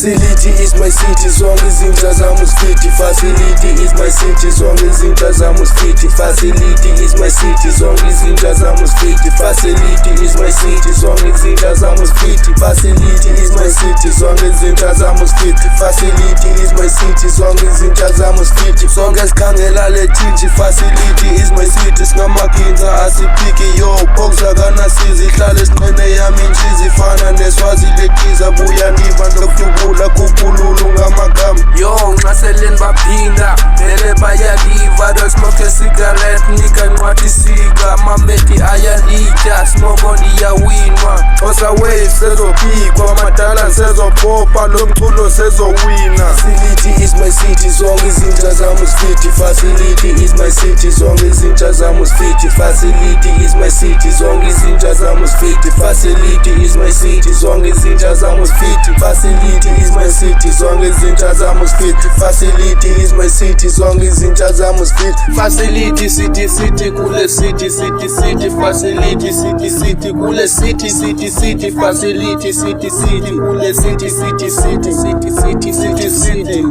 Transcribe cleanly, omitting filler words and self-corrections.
Facility is my city, zonke izinto zamusfithi. Facility is my city, zonke izinto zamusfithi. Facility is my city, zonke izinto zamusfithi. Facility is my city, zonke izinto zamusfithi. Facility is my city, zonke izinto zamusfithi. Facility is my city, zonke izinto zamusfithi. Sonke sikhangela lethinji. Facility is my city, singamaginza asiphiki yo. Boxa kanasizi, ihlale esiqine yami inhlizi ifana neswazi lekiza. Buya ndiva ndokudubula kukhululu ngamagama. Yo, nxaseleni baphinda vele bayaliva. Don't smoke a cigarette, nika nqwathi sika. Mameti ayalitya, smoko ndiyawinwa. Xosa wave sezophikwa, amadala sezopopa, lo mculo sezowina. Facility is my city, zonke izinto zamusfithi. Facility is my city, zonke izinto zamusfithi. Facility is my city, zonke izinto zamusfithi. Facility is my city, zonke izinto zamusfithi. Facility is my city, zonke izinto zamusfithi. Facility is my city, zonke izinto zamusfithi. Facility city kule city facility city kule city facility city kule city city